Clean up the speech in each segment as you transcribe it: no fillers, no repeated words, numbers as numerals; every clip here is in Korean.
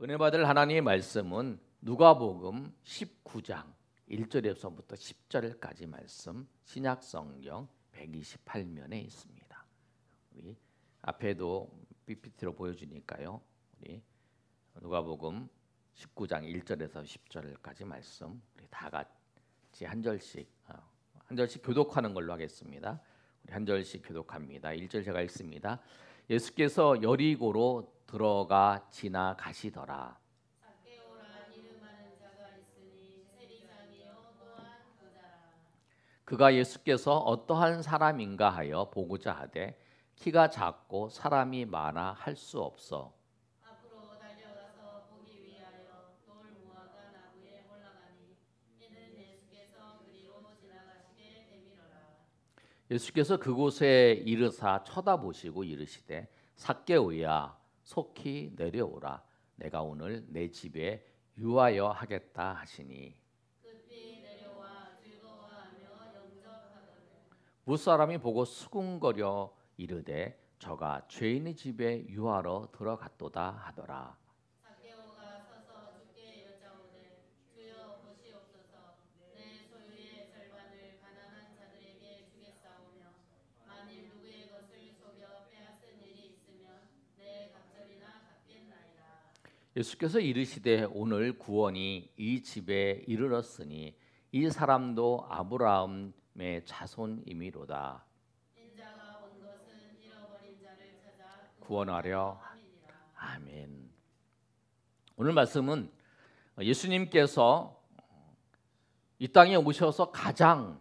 은혜 받을 하나님의 말씀은 누가복음 19장 1절에서부터 10절까지 말씀 신약성경 128면에 있습니다. 우리 앞에도 PPT로 보여주니까요. 우리 누가복음 19장 1절에서 10절까지 말씀 우리 다 같이 한 절씩 교독하는 걸로 하겠습니다. 우리 한 절씩 교독합니다. 1절 제가 읽습니다. 예수께서 여리고로 들어가 지나가시더라. 그가 예수께서 어떠한 사람인가 하여 보고자 하되 키가 작고 사람이 많아 할 수 없어 앞으로 달려가서 보기 위하여 돌 무화과 나무에 올라가니 이는 예수께서 그리로 지나가시게 되밀어라. 예수께서 그곳에 이르사 쳐다보시고 이르시되 삭개오야 속히 내려오라 내가 오늘 내 집에 유하여 하겠다 하시니 급히 내려와 즐거워하며 영접하거늘. 무사람이 보고 수군거려 이르되 저가 죄인의 집에 유하러 들어갔도다 하더라. 삭개오가 서서 주께 여짜오되 주여 보시옵소서 내 소유의 절반을 가난한 자들에게 주겠사오며 만일 누구의 것을 속여 빼앗은 일이 있으면 내 갑절이나 갚겠나이다. 예수께서 이르시되 오늘 구원이 이 집에 이르렀으니 이 사람도 아브라함의 자손이미로다. 인자가 온 것은 잃어버린 자를 찾아 구원하려 함이니라. 아멘. 오늘 말씀은 예수님께서 이 땅에 오셔서 가장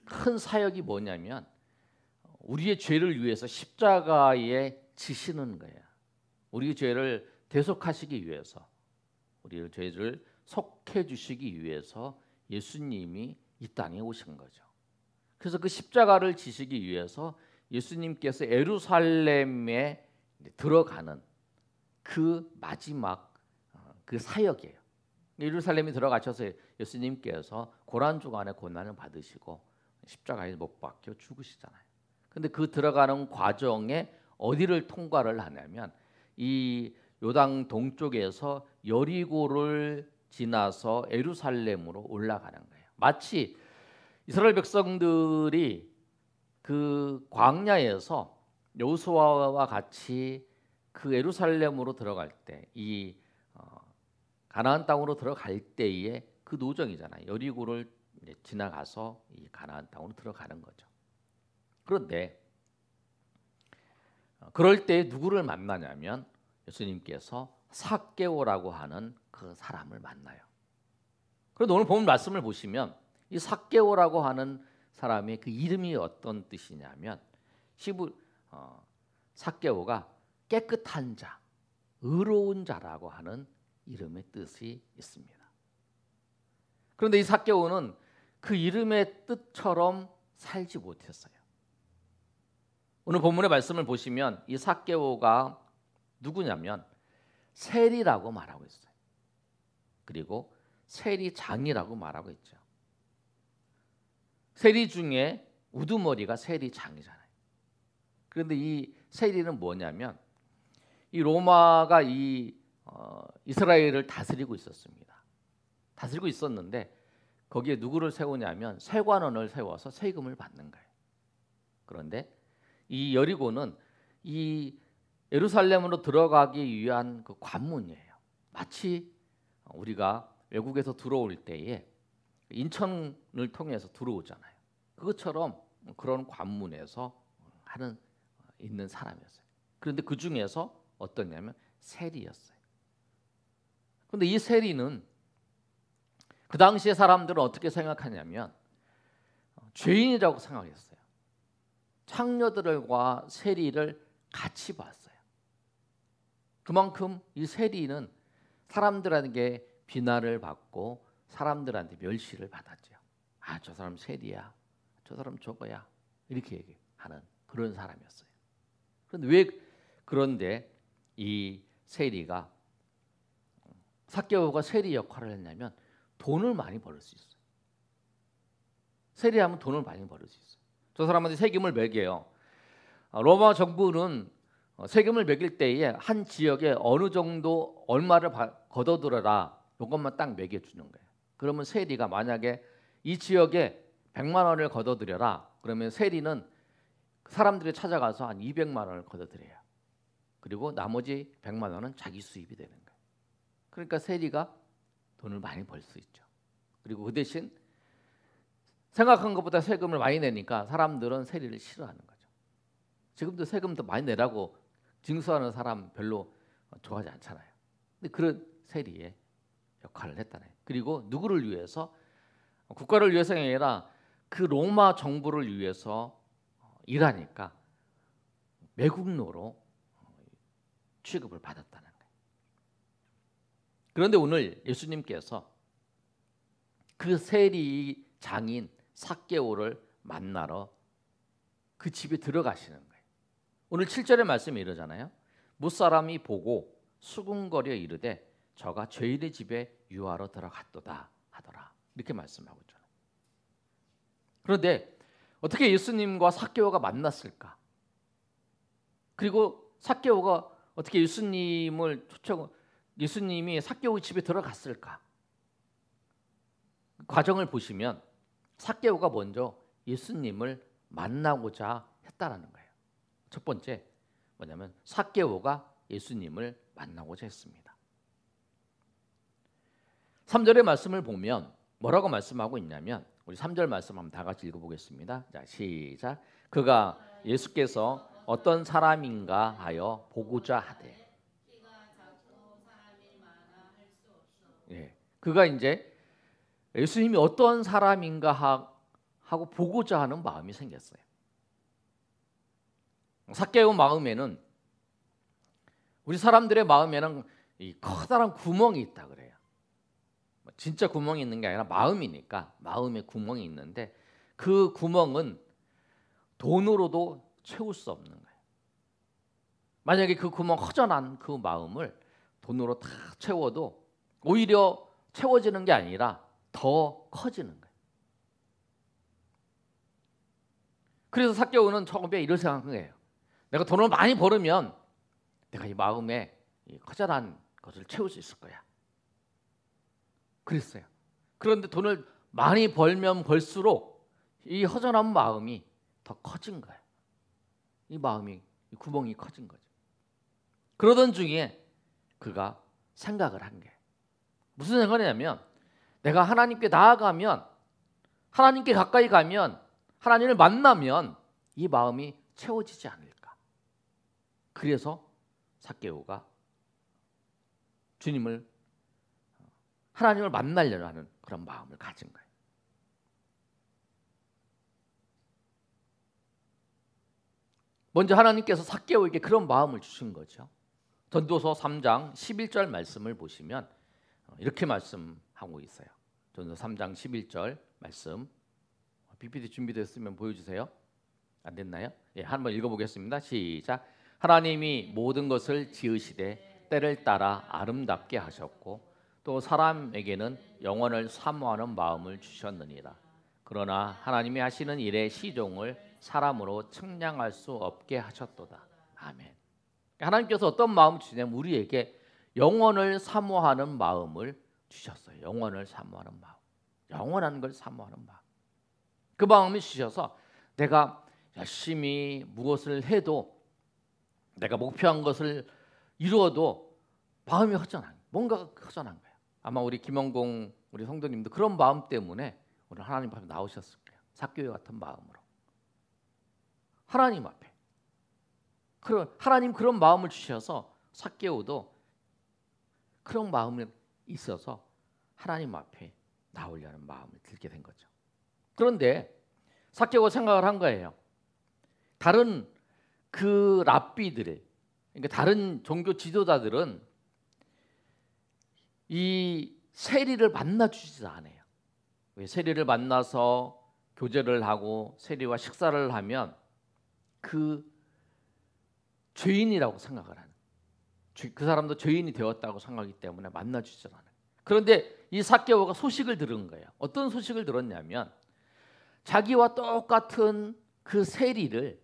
큰 사역이 뭐냐면 우리의 죄를 위해서 십자가에 지시는 거예요. 우리의 죄를 대속하시기 위해서, 우리의 죄를 속해 주시기 위해서 예수님이 이 땅에 오신 거죠. 그래서 그 십자가를 지시기 위해서 예수님께서 예루살렘에 들어가는 그 마지막 그 사역이에요. 예루살렘에 들어가셔서 예수님께서 고난 주간에 고난을 받으시고 십자가에 못 박혀 죽으시잖아요. 근데 그 들어가는 과정에 어디를 통과를 하냐면 이 요당 동쪽에서 여리고를 지나서 예루살렘으로 올라가는 거예요. 마치 이스라엘 백성들이 그 광야에서 여호수아와 같이 그 예루살렘으로 들어갈 때 이 가나안 땅으로 들어갈 때의 그 노정이잖아요. 여리고를 지나가서 이 가나안 땅으로 들어가는 거죠. 그런데 그럴 때 누구를 만나냐면 예수님께서 삭개오라고 하는 그 사람을 만나요. 그런데 오늘 본 말씀을 보시면 이 삭개오라고 하는 사람의 그 이름이 어떤 뜻이냐면 삭개오가 깨끗한 자, 의로운 자라고 하는 이름의 뜻이 있습니다. 그런데 이 삭개오는 그 이름의 뜻처럼 살지 못했어요. 오늘 본문의 말씀을 보시면 이 삭개오가 누구냐면 세리라고 말하고 있어요. 그리고 세리장이라고 말하고 있죠. 세리 중에 우두머리가 세리장이잖아요. 그런데 이 세리는 뭐냐면 이 로마가 이스라엘을 다스리고 있었습니다. 다스리고 있었는데 거기에 누구를 세우냐면 세관원을 세워서 세금을 받는 거예요. 그런데 이 여리고는 이 예루살렘으로 들어가기 위한 그 관문이에요. 마치 우리가 외국에서 들어올 때에 인천을 통해서 들어오잖아요. 그것처럼 그런 관문에서 있는 사람이었어요. 그런데 그 중에서 어떠냐면 세리였어요. 그런데 이 세리는 그 당시에 사람들은 어떻게 생각하냐면 죄인이라고 생각했어요. 창녀들과 세리를 같이 봤어요. 그만큼 이 세리는 사람들에게 비난을 받고 사람들한테 멸시를 받았죠. 아, 저 사람 세리야, 저 사람 저거야 이렇게 얘기하는 그런 사람이었어요. 그런데 이 세리가 삭개오가 세리 역할을 했냐면 돈을 많이 벌을 수 있어요. 세리하면 돈을 많이 벌을 수 있어요. 저 사람한테 세금을 매겨요. 로마 정부는 세금을 매길 때에 한 지역에 어느 정도 얼마를 걷어들여라, 이것만 딱 매겨주는 거예요. 그러면 세리가 만약에 이 지역에 100만 원을 걷어들여라, 그러면 세리는 사람들이 찾아가서 한 200만 원을 걷어들여요. 그리고 나머지 100만 원은 자기 수입이 되는 거예요. 그러니까 세리가 돈을 많이 벌 수 있죠. 그리고 그 대신 생각한 것보다 세금을 많이 내니까 사람들은 세리를 싫어하는 거죠. 지금도 세금 더 많이 내라고 징수하는 사람 별로 좋아하지 않잖아요. 근데 그런 세리의 역할을 했다네. 그리고 누구를 위해서? 국가를 위해서가 아니라 그 로마 정부를 위해서 일하니까 매국노로 취급을 받았다는 거예요. 그런데 오늘 예수님께서 그 세리 장인 삭개오를 만나러 그 집에 들어가시는 거예요. 오늘 7절의 말씀이 이러잖아요. 무사람이 보고 수군거려 이르되 저가 죄인의 집에 유하러 들어갔도다 하더라. 이렇게 말씀하고 있죠. 그런데 어떻게 예수님과 삭개오가 만났을까? 그리고 삭개오가 어떻게 예수님이 삭개오 집에 들어갔을까? 과정을 보시면 삭개오가 먼저 예수님을 만나고자 했다라는 거예요. 첫 번째 뭐냐면 삭개오가 예수님을 만나고자 했습니다. 3절의 말씀을 보면 뭐라고 말씀하고 있냐면, 우리 3절 말씀 한번 다 같이 읽어보겠습니다. 자, 시작. 그가 예수께서 어떤 사람인가 하여 보고자 하되. 예, 그가 이제 예수님이 어떤 사람인가 하고 보고자 하는 마음이 생겼어요. 삭개오 마음에는, 우리 사람들의 마음에는 이 커다란 구멍이 있다 그래요. 진짜 구멍이 있는 게 아니라 마음이니까 마음에 구멍이 있는데 그 구멍은 돈으로도 채울 수 없는 거예요. 만약에 그 구멍, 허전한 그 마음을 돈으로 다 채워도 오히려 채워지는 게 아니라 더 커지는 거예요. 그래서 삭개오는 처음에 이런 생각한 거예요. 내가 돈을 많이 벌으면 내가 이 마음에 이 커다란 것을 채울 수 있을 거야. 그랬어요. 그런데 돈을 많이 벌면 벌수록 이 허전한 마음이 더 커진 거예요. 이 마음이, 이 구멍이 커진 거죠. 그러던 중에 그가 생각을 한 게, 무슨 생각이냐면, 내가 하나님께 나아가면, 하나님께 가까이 가면, 하나님을 만나면 이 마음이 채워지지 않을까. 그래서 삭개오가 하나님을 만나려고 하는 그런 마음을 가진 거예요. 먼저 하나님께서 삭개오에게 그런 마음을 주신 거죠. 전도서 3장 11절 말씀을 보시면 이렇게 말씀하고 있어요. 전도서 3장 11절 말씀. PPT 준비됐으면 보여주세요. 안 됐나요? 예, 한번 읽어보겠습니다. 시작. 하나님이 모든 것을 지으시되 때를 따라 아름답게 하셨고 또 사람에게는 영원을 사모하는 마음을 주셨느니라. 그러나 하나님이 하시는 일의 시종을 사람으로 측량할 수 없게 하셨도다. 아멘. 하나님께서 어떤 마음을 주시냐면 우리에게 영원을 사모하는 마음을 주셨어요. 영원을 사모하는 마음, 영원한 걸 사모하는 마음. 그 마음을 주셔서 내가 열심히 무엇을 해도, 내가 목표한 것을 이루어도 마음이 허전한, 뭔가가 허전한 거예요. 아마 우리 김원공 우리 성도님도 그런 마음 때문에 오늘 하나님 앞에 나오셨을 거예요. 삭개오 같은 마음으로 하나님 앞에, 하나님 그런 마음을 주셔서 삭개오도 그런 마음이 있어서 하나님 앞에 나오려는 마음을 들게 된 거죠. 그런데 삭개오가 생각을 한 거예요. 다른 그 랍비들의, 그러니까 다른 종교 지도자들은 이 세리를 만나 주지도 않아요. 왜? 세리를 만나서 교제를 하고 세리와 식사를 하면 그 죄인이라고 생각을 하는, 그 사람도 죄인이 되었다고 생각하기 때문에 만나 주지 않아요. 그런데 이 삭개오가 소식을 들은 거예요. 어떤 소식을 들었냐면 자기와 똑같은 그 세리를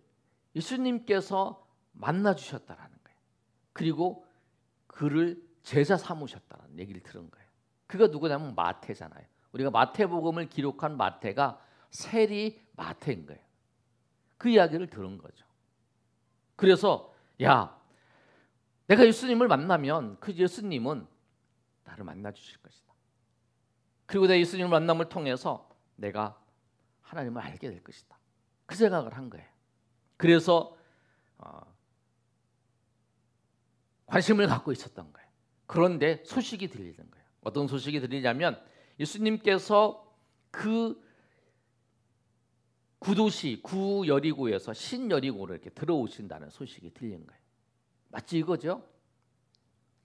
예수님께서 만나 주셨다라는 거예요. 그리고 그를 제자 삼으셨다는 얘기를 들은 거예요. 그가 누구냐면 마태잖아요. 우리가 마태복음을 기록한 마태가 세리 마태인 거예요. 그 이야기를 들은 거죠. 그래서 야, 내가 예수님을 만나면 그 예수님은 나를 만나 주실 것이다. 그리고 내가 예수님을 만남을 통해서 내가 하나님을 알게 될 것이다. 그 생각을 한 거예요. 그래서 관심을 갖고 있었던 거예요. 그런데 소식이 들리는 거예요. 어떤 소식이 들리냐면 예수님께서 그 구도시 구여리고에서 신여리고로 이렇게 들어오신다는 소식이 들린 거예요. 맞지 이거죠?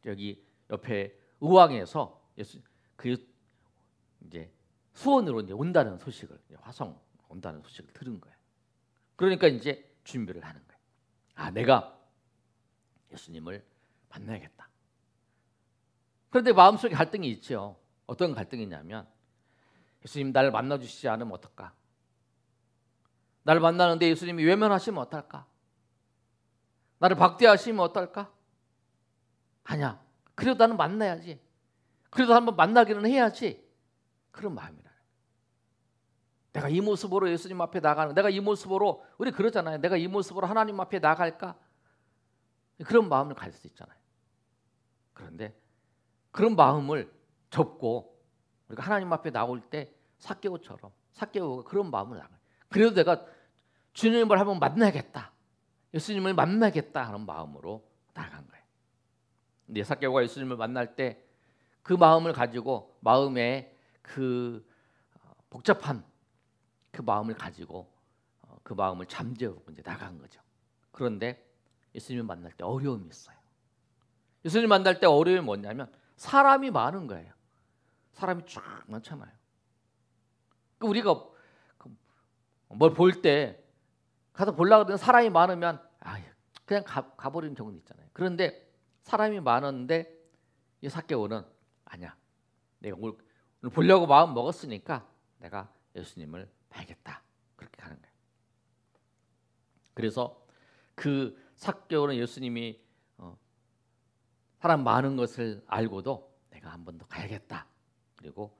여기 옆에 의왕에서 이제 수원으로 이제 온다는 소식을, 화성 온다는 소식을 들은 거예요. 그러니까 이제 준비를 하는 거예요. 아, 내가 예수님을 만나야겠다. 그런데 마음속에 갈등이 있죠. 어떤 갈등이냐면 예수님 나를 만나 주시지 않으면 어떨까? 나를 만나는데 예수님이 외면하시면 어떨까? 나를 박대하시면 어떨까? 아니야. 그래도 나는 만나야지. 그래도 한번 만나기는 해야지. 그런 마음이라. 내가 이 모습으로 예수님 앞에 나가는, 내가 이 모습으로, 우리 그러잖아요. 내가 이 모습으로 하나님 앞에 나갈까? 그런 마음을 가질 수 있잖아요. 그런데 그런 마음을 접고 우리가 하나님 앞에 나올 때 삭개오처럼, 삭개오가 그런 마음을 나가요. 그래도 내가 주님을 한번 만나야겠다, 예수님을 만나겠다 하는 마음으로 나간 거예요. 근데 삭개오가 예수님을 만날 때 그 마음을 가지고, 마음에 그 복잡한 그 마음을 가지고 그 마음을 잠재우고 이제 나간 거죠. 그런데 예수님을 만날 때 어려움이 있어요. 예수님 만날 때 어려움이 뭐냐면 사람이 많은 거예요. 사람이 쫙 많잖아요. 우리가 뭘 볼 때 가서 보려고 하면 사람이 많으면 그냥 가버리는 경우도 있잖아요. 그런데 사람이 많은데 이 삭개오는 아니야. 내가 오늘 보려고 마음 먹었으니까 내가 예수님을 봐야겠다. 그렇게 가는 거예요. 그래서 그 삭개오는 예수님이 사람 많은 것을 알고도 내가 한 번 더 가야겠다. 그리고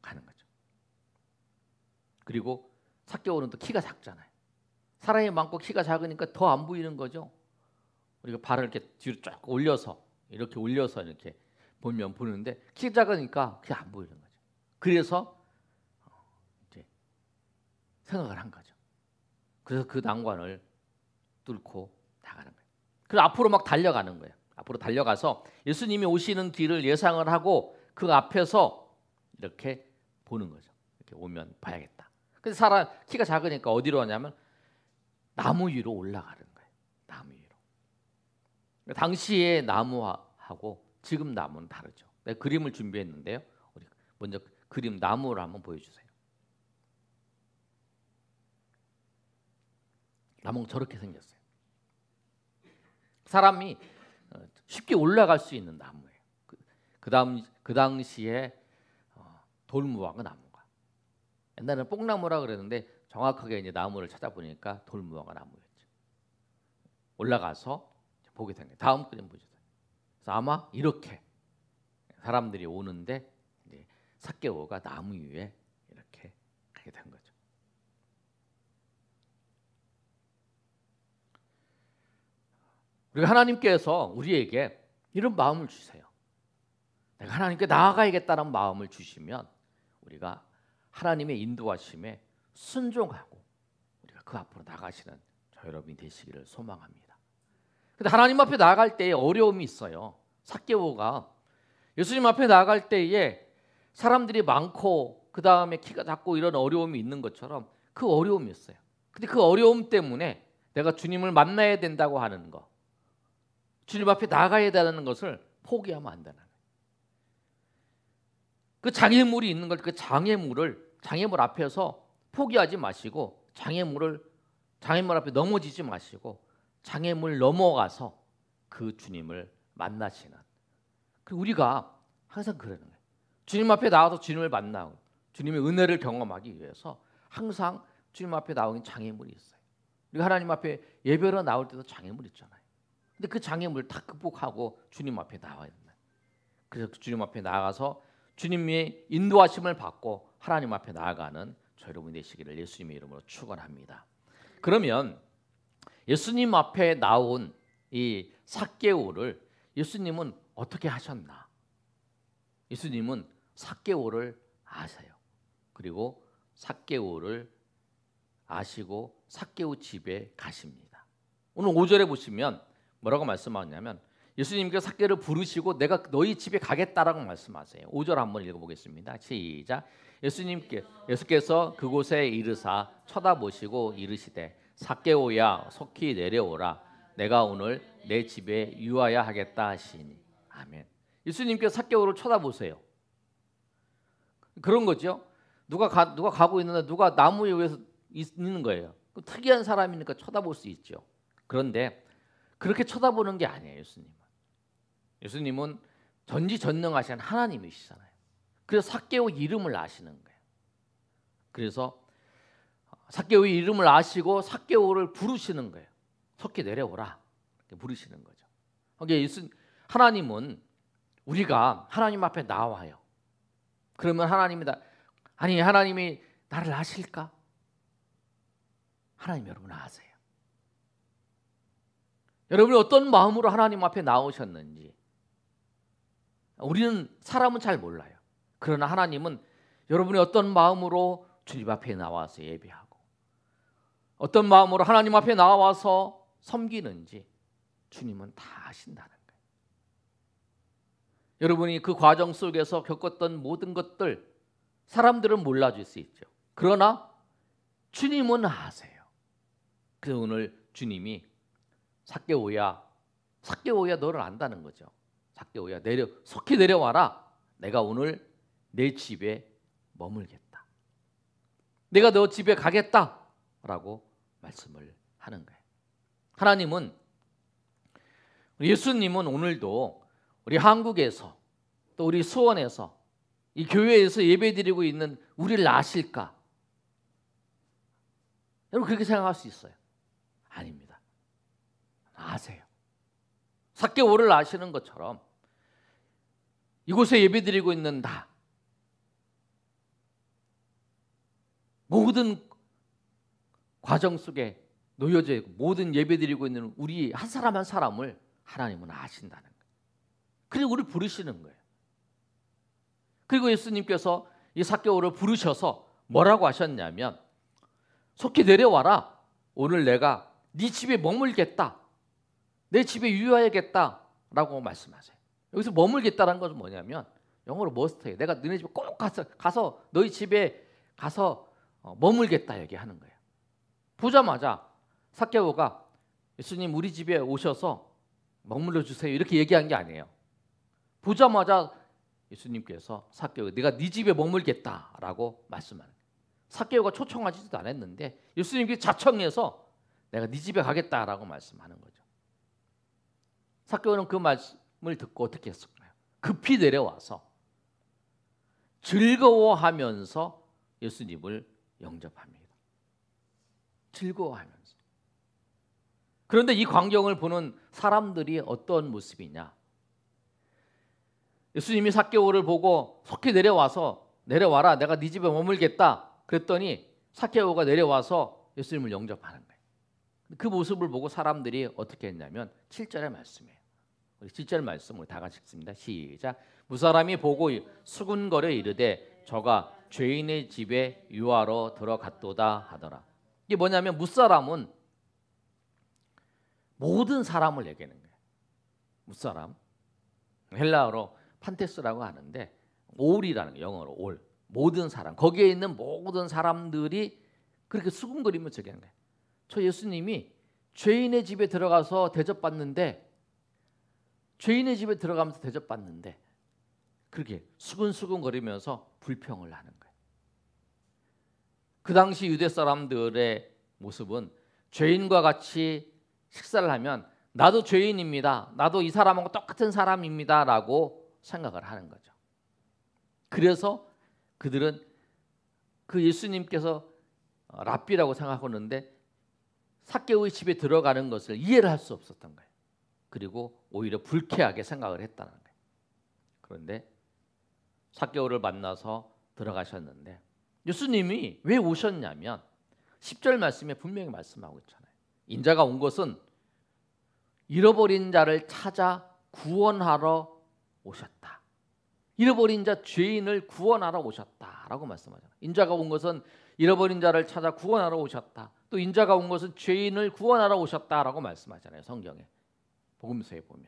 가는 거죠. 그리고 삭개오는 또 키가 작잖아요. 사람이 많고 키가 작으니까 더 안 보이는 거죠. 우리가 발을 이렇게 뒤로 쫙 올려서 이렇게 보면 보는데 키 작으니까 그게 안 보이는 거죠. 그래서 이제 생각을 한 거죠. 그래서 그 난관을 뚫고 나가는 거예요. 그래서 앞으로 막 달려가는 거예요. 앞으로 달려가서 예수님이 오시는 길을 예상을 하고 그 앞에서 이렇게 보는 거죠. 이렇게 오면 봐야겠다. 그래서 사람 키가 작으니까 어디로 가냐면 나무 위로 올라가는 거예요. 나무 위로. 당시의 나무하고 지금 나무는 다르죠. 내가 그림을 준비했는데요. 우리 먼저 그림 나무를 한번 보여주세요. 나무가 저렇게 생겼어요. 사람이 쉽게 올라갈 수 있는 나무예요. 그 당시에 돌무화과 나무가, 옛날에는 뽕나무라 그랬는데 정확하게 이제 나무를 찾아보니까 돌무화과 나무였죠. 올라가서 보게 된 거예요. 다음 그림 보시죠. 그래서 아마 이렇게 사람들이 오는데 이제 삭개오가 나무 위에 이렇게 가게 된 거죠. 우리가 하나님께서 우리에게 이런 마음을 주세요. 내가 하나님께 나아가야겠다는 마음을 주시면 우리가 하나님의 인도하심에 순종하고 우리가 그 앞으로 나가시는 저 여러분이 되시기를 소망합니다. 근데 하나님 앞에 나아갈 때에 어려움이 있어요. 삭개오가 예수님 앞에 나아갈 때에 사람들이 많고 그 다음에 키가 작고 이런 어려움이 있는 것처럼 그 어려움이 있어요. 근데 그 어려움 때문에 내가 주님을 만나야 된다고 하는 거, 주님 앞에 나가야 되는 것을 포기하면 안 되는 거예요. 그 장애물이 있는 걸, 그 장애물 앞에서 포기하지 마시고 장애물 앞에 넘어지지 마시고 장애물 넘어가서 그 주님을 만나시는. 그리고 우리가 항상 그러는 거예요. 주님 앞에 나와서 주님을 만나고 주님의 은혜를 경험하기 위해서 항상 주님 앞에 나오는 장애물이 있어요. 우리가 하나님 앞에 예배로 나올 때도 장애물 있잖아요. 근데 그 장애물을 다 극복하고 주님 앞에 나와야 된다. 그래서 주님 앞에 나아가서 주님의 인도하심을 받고 하나님 앞에 나아가는 저 여러분이 되시기를 예수님의 이름으로 축원합니다. 그러면 예수님 앞에 나온 이 삭개오를 예수님은 어떻게 하셨나? 예수님은 삭개오를 아세요. 그리고 삭개오를 아시고 삭개오 집에 가십니다. 오늘 5절에 보시면 뭐라고 말씀하냐면 예수님께서 삭개오를 부르시고 내가 너희 집에 가겠다라고 말씀하세요. 5절 한번 읽어보겠습니다. 시작. 예수께서 그곳에 이르사 쳐다보시고 이르시되 삭개오야 속히 내려오라 내가 오늘 내 집에 유하야 하겠다 하시니. 아멘. 예수님께서 삭개오를 쳐다보세요. 그런 거죠. 누가 가고 있는데 누가 나무 위에서 있는 거예요. 특이한 사람이니까 쳐다볼 수 있죠. 그런데 그렇게 쳐다보는 게 아니에요. 예수님은 전지전능하신 하나님이시잖아요. 그래서 삭개오 이름을 아시는 거예요. 그래서 삭개오의 이름을 아시고 삭개오를 부르시는 거예요. 속히 내려오라 이렇게 부르시는 거죠. 하나님은 우리가 하나님 앞에 나와요. 그러면 하나님이 나를 아실까? 하나님 여러분 아세요. 여러분이 어떤 마음으로 하나님 앞에 나오셨는지 우리는 사람은 잘 몰라요. 그러나 하나님은 여러분이 어떤 마음으로 주님 앞에 나와서 예배하고 어떤 마음으로 하나님 앞에 나와서 섬기는지 주님은 다 아신다는 거예요. 여러분이 그 과정 속에서 겪었던 모든 것들 사람들은 몰라줄 수 있죠. 그러나 주님은 아세요. 그래서 오늘 주님이 삭개오야 너를 안다는 거죠. 삭개오야 속히 내려와라. 내가 오늘 내 집에 머물겠다. 내가 너 집에 가겠다라고 말씀을 하는 거예요. 하나님은 예수님은 오늘도 우리 한국에서 또 우리 수원에서 이 교회에서 예배드리고 있는 우리를 아실까? 여러분 그렇게 생각할 수 있어요. 아닙니다. 아세요. 삭개오를 아시는 것처럼 이곳에 예배드리고 있는 나 모든 과정 속에 놓여져 있고 모든 예배드리고 있는 우리 한 사람 한 사람을 하나님은 아신다는 거예요. 그리고 우리를 부르시는 거예요. 그리고 예수님께서 이 삭개오를 부르셔서 뭐라고 하셨냐면 속히 내려와라. 오늘 내가 네 집에 머물겠다. 내 집에 유하야겠다라고 말씀하세요. 여기서 머물겠다라는 것은 뭐냐면 영어로 머스트예요. 내가 너네 집에 꼭 가서 너희 집에 가서 머물겠다 얘기하는 거예요. 보자마자 삭개오가 예수님 우리 집에 오셔서 머물러 주세요 이렇게 얘기한 게 아니에요. 보자마자 예수님께서 삭개오 내가 네 집에 머물겠다라고 말씀하는 거예요. 삭개오가 초청하지도 않았는데 예수님께서 자청해서 내가 네 집에 가겠다라고 말씀하는 거죠. 삭개오는 그 말씀을 듣고 어떻게 했을까요? 급히 내려와서 즐거워하면서 예수님을 영접합니다. 즐거워하면서. 그런데 이 광경을 보는 사람들이 어떤 모습이냐? 예수님이 삭개오를 보고 속히 내려와라 내가 네 집에 머물겠다 그랬더니 삭개오가 내려와서 예수님을 영접하는 거예요. 그 모습을 보고 사람들이 어떻게 했냐면 7절의 말씀이에요. 우리 7절 말씀 우리 다 같이 읽습니다. 시작. 무사람이 보고 수군거려 이르되 저가 죄인의 집에 유하러 들어갔도다 하더라. 이게 뭐냐면 무사람은 모든 사람을 얘기하는 거예요. 무사람 헬라어로 판테스라고 하는데 올이라는 거예요. 영어로 올. 모든 사람 거기에 있는 모든 사람들이 그렇게 수군거리면서 얘기하는 거예요. 저 예수님이 죄인의 집에 들어가서 대접받는데 죄인의 집에 들어가면서 대접받는데 그렇게 수근수근거리면서 불평을 하는 거예요. 그 당시 유대 사람들의 모습은 죄인과 같이 식사를 하면 나도 죄인입니다. 나도 이 사람하고 똑같은 사람입니다. 라고 생각을 하는 거죠. 그래서 그들은 그 예수님께서 랍비라고 생각하는데 삭개오의 집에 들어가는 것을 이해를 할 수 없었던 거예요. 그리고 오히려 불쾌하게 생각을 했다는 거예요. 그런데 삭개오를 만나서 들어가셨는데 예수님이 왜 오셨냐면 10절 말씀에 분명히 말씀하고 있잖아요. 인자가 온 것은 잃어버린 자를 찾아 구원하러 오셨다. 잃어버린 자 죄인을 구원하러 오셨다라고 말씀하잖아요. 인자가 온 것은 잃어버린 자를 찾아 구원하러 오셨다. 또 인자가 온 것은 죄인을 구원하러 오셨다라고 말씀하잖아요. 성경에 복음서에 보면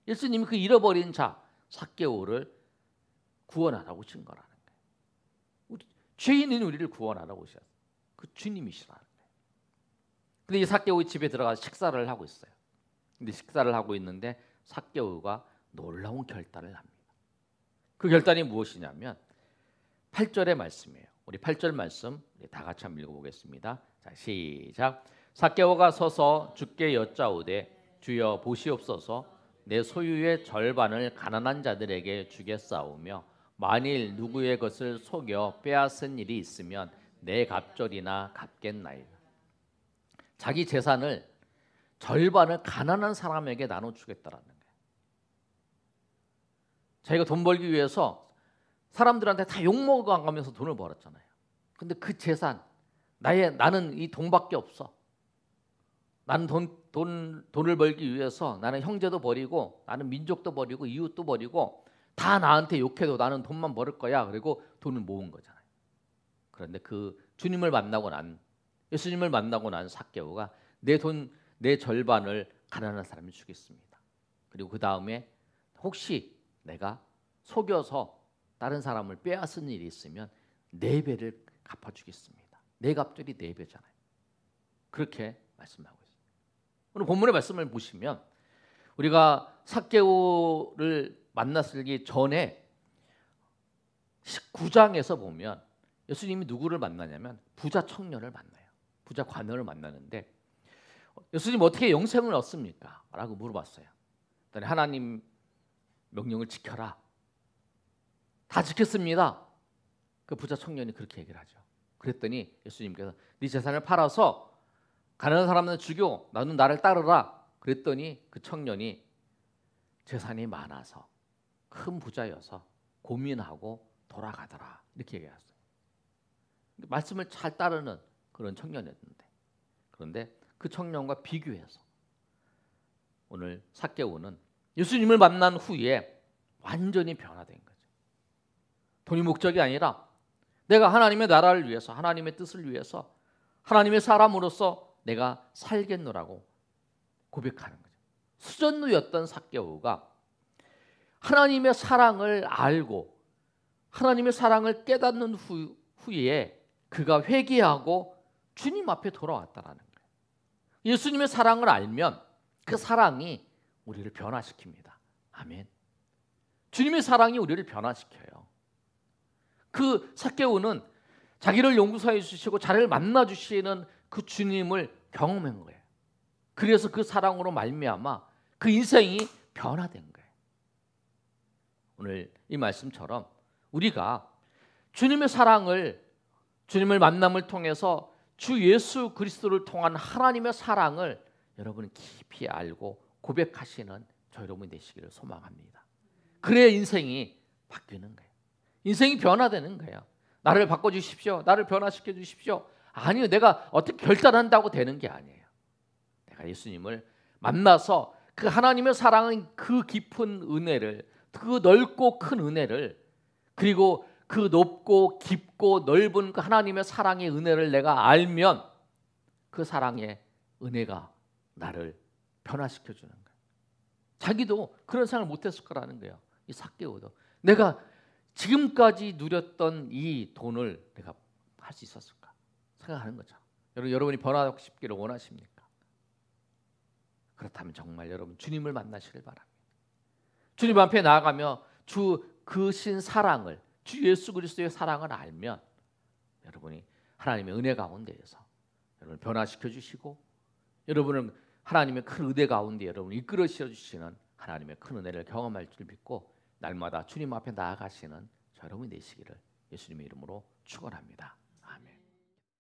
예수님이 그 잃어버린 자 삭개오를 구원하러 오신 거라는 거예요. 죄인인 우리를 구원하러 오셨어요. 그 주님이시라는 거예요. 근데 이 삭개오의 집에 들어가서 식사를 하고 있어요. 근데 식사를 하고 있는데 삭개오가 놀라운 결단을 합니다. 그 결단이 무엇이냐면 8절의 말씀이에요. 우리 8절 말씀 다 같이 한번 읽어보겠습니다. 자, 시작. 삭개오가 서서 주께 여짜오되 주여 보시옵소서 내 소유의 절반을 가난한 자들에게 주겠사오며 만일 누구의 것을 속여 빼앗은 일이 있으면 내 갑절이나 갚겠나이다. 자기 재산을 절반을 가난한 사람에게 나눠주겠다라는 거예요. 자기가 돈 벌기 위해서 사람들한테 다 욕먹어가면서 돈을 벌었잖아요. 근데 그 재산, 나는 이 돈밖에 없어. 나는 돈을 벌기 위해서 나는 형제도 버리고 나는 민족도 버리고 이웃도 버리고 다 나한테 욕해도 나는 돈만 벌을 거야. 그리고 돈을 모은 거잖아요. 그런데 그 예수님을 만나고 난 삭개오가 내 절반을 가난한 사람이 주겠습니다. 그리고 그 다음에 혹시 내가 속여서 다른 사람을 빼앗은 일이 있으면 4배를 갚아주겠습니다. 내 갑절이 4배잖아요. 그렇게 말씀하고 있어요. 오늘 본문의 말씀을 보시면 우리가 삭개오를 만났기 전에 19장에서 보면 예수님이 누구를 만나냐면 부자 청년을 만나요. 부자 관원을 만나는데 예수님 어떻게 영생을 얻습니까? 라고 물어봤어요. 그랬더니 하나님 명령을 지켜라. 다 지켰습니다. 그 부자 청년이 그렇게 얘기를 하죠. 그랬더니 예수님께서 네 재산을 팔아서 가난한 사람은 죽여 나는 나를 따르라. 그랬더니 그 청년이 재산이 많아서 큰 부자여서 고민하고 돌아가더라. 이렇게 얘기했어요. 말씀을 잘 따르는 그런 청년이었는데 그런데 그 청년과 비교해서 오늘 삭개오는 예수님을 만난 후에 완전히 변화된 거죠. 돈이 목적이 아니라 내가 하나님의 나라를 위해서 하나님의 뜻을 위해서 하나님의 사람으로서 내가 살겠노라고 고백하는 거죠. 수전누였던 삭개오가 하나님의 사랑을 알고 하나님의 사랑을 깨닫는 후에 그가 회개하고 주님 앞에 돌아왔다라는 거예요. 예수님의 사랑을 알면 그 사랑이 우리를 변화시킵니다. 아멘. 주님의 사랑이 우리를 변화시켜요. 그 삭개오는 자기를 용서해 주시고 자기를 만나 주시는 그 주님을 경험한 거예요. 그래서 그 사랑으로 말미암아 그 인생이 변화된 거예요. 오늘 이 말씀처럼 우리가 주님의 사랑을 주님을 만남을 통해서 주 예수 그리스도를 통한 하나님의 사랑을 여러분이 깊이 알고 고백하시는 저 여러분이 되시기를 소망합니다. 그래야 인생이 바뀌는 거예요. 인생이 변화되는 거예요. 나를 바꿔주십시오. 나를 변화시켜 주십시오. 아니요. 내가 어떻게 결단한다고 되는 게 아니에요. 내가 예수님을 만나서 그 하나님의 사랑은 그 깊은 은혜를 그 넓고 큰 은혜를 그리고 그 높고 깊고 넓은 그 하나님의 사랑의 은혜를 내가 알면 그 사랑의 은혜가 나를 변화시켜 주는 거예요. 자기도 그런 생각을 못했을 거라는 거예요. 이 삭개오도 내가 지금까지 누렸던 이 돈을 내가 할 수 있었을까 생각하는 거죠. 여러분이 변화하고 싶기를 원하십니까? 그렇다면 정말 여러분 주님을 만나시길 바랍니다. 주님 앞에 나아가며 그 신 사랑을 주 예수 그리스도의 사랑을 알면 여러분이 하나님의 은혜 가운데에서 여러분을 변화시켜 주시고 여러분을 하나님의 큰 은혜 가운데 여러분을 이끌어 주시는 하나님의 큰 은혜를 경험할 줄 믿고 날마다 주님 앞에 나아가시는 여러분이 되시기를 예수님의 이름으로 축원합니다.